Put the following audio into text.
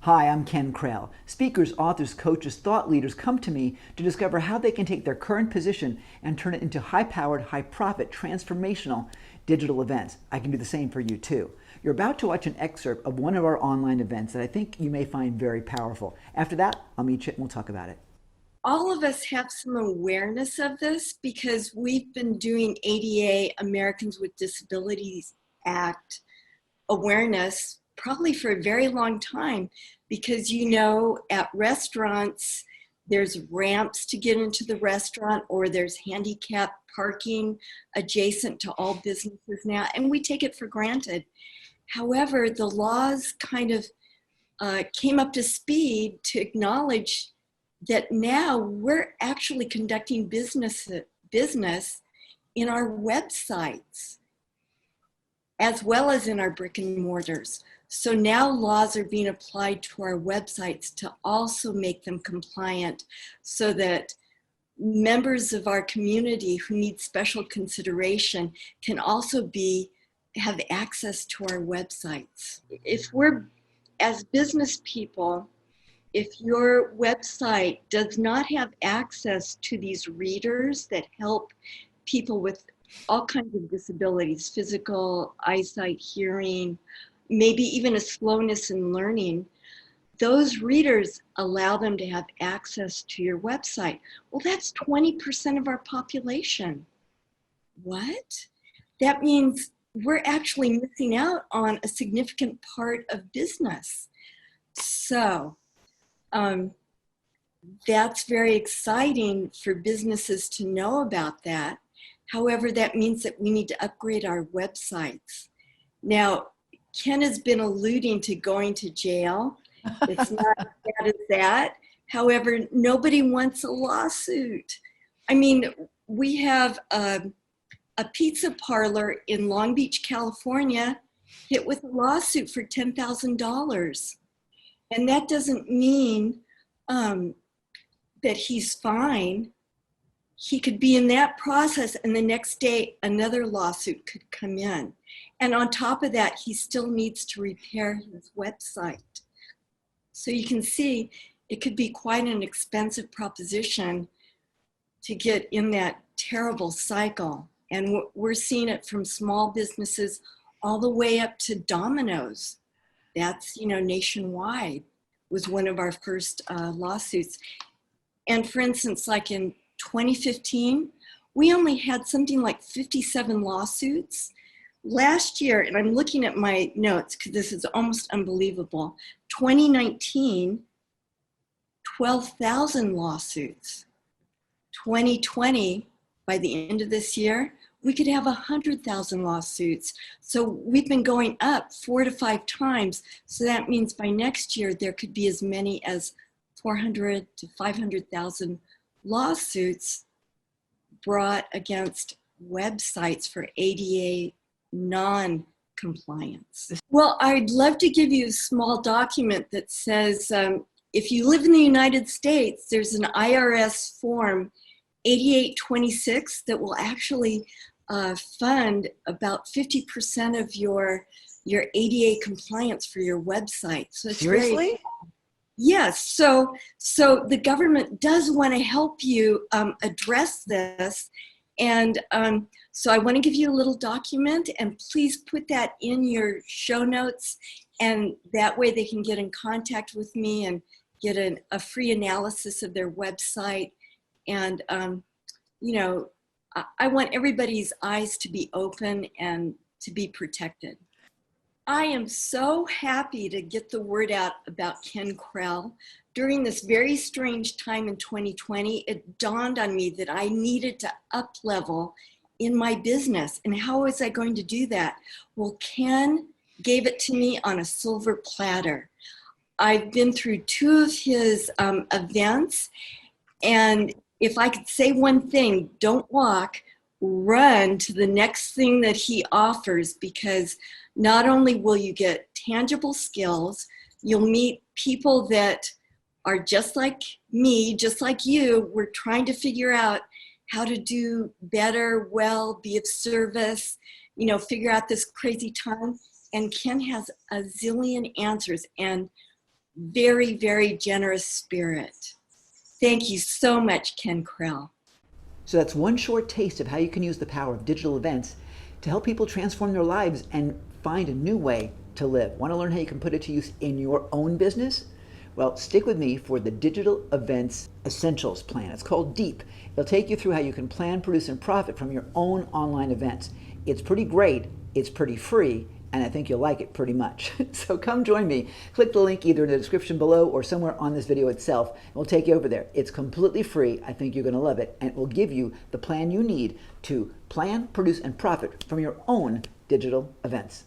Hi, I'm Ken Krell. Speakers, authors, coaches, thought leaders come to me to discover how they can take their current position and turn it into high-powered, high-profit, transformational digital events. I can do the same for you too. You're about to watch an excerpt of one of our online events that I think you may find very powerful. After that, I'll meet you and we'll talk about it. All of us have some awareness of this because we've been doing ADA, Americans with Disabilities Act awareness probably for a very long time, because at restaurants there's ramps to get into the restaurant, or there's handicap parking adjacent to all businesses now, and we take it for granted. However, the laws kind of came up to speed to acknowledge that now we're actually conducting business in our websites as well as in our brick and mortars. So now laws are being applied to our websites to also make them compliant, so that members of our community who need special consideration can also have access to our websites. If we're, as business people, if your website does not have access to these readers that help people with all kinds of disabilities, physical, eyesight, hearing, maybe even a slowness in learning, those readers allow them to have access to your website. Well, that's 20% of our population. What? That means we're actually missing out on a significant part of business. So that's very exciting for businesses to know about that. However, that means that we need to upgrade our websites. Now, Ken has been alluding to going to jail. It's not as bad as that. However, nobody wants a lawsuit. I mean, we have a pizza parlor in Long Beach, California, hit with a lawsuit for $10,000. And that doesn't mean that he's fine. He could be in that process, and the next day another lawsuit could come in. And on top of that, he still needs to repair his website. So you can see it could be quite an expensive proposition to get in that terrible cycle. And we're seeing it from small businesses all the way up to Domino's. That's, nationwide, was one of our first lawsuits. And for instance, like in 2015, we only had something like 57 lawsuits. Last year, and I'm looking at my notes because this is almost unbelievable, 2019, 12,000 lawsuits. 2020, by the end of this year, we could have 100,000 lawsuits. So we've been going up 4 to 5 times. So that means by next year, there could be as many as 400 to 500,000 lawsuits brought against websites for ADA non-compliance. Well, I'd love to give you a small document that says, if you live in the United States, there's an IRS Form 8826 that will actually fund about 50% of your ADA compliance for your website. So it's Seriously? Yes, so the government does want to help you address this, and so I want to give you a little document, and please put that in your show notes, and that way they can get in contact with me and get a free analysis of their website. And I want everybody's eyes to be open and to be protected. I am so happy to get the word out about Ken Krell. During this very strange time in 2020, it dawned on me that I needed to up-level in my business. And how was I going to do that? Well, Ken gave it to me on a silver platter. I've been through 2 of his events, and if I could say one thing, don't walk, run to the next thing that he offers, because not only will you get tangible skills, you'll meet people that are just like me, just like you. We're trying to figure out how to do better, well, be of service, figure out this crazy time. And Ken has a zillion answers. And very, very generous spirit. Thank you so much, Ken Krell. So that's one short taste of how you can use the power of digital events to help people transform their lives and find a new way to live. Want to learn how you can put it to use in your own business? Well, stick with me for the Digital Events Essentials Plan. It's called DEEP. It'll take you through how you can plan, produce, and profit from your own online events. It's pretty great, it's pretty free, and I think you'll like it pretty much. So come join me. Click the link either in the description below or somewhere on this video itself, and we'll take you over there. It's completely free. I think you're going to love it, and it will give you the plan you need to plan, produce, and profit from your own digital events.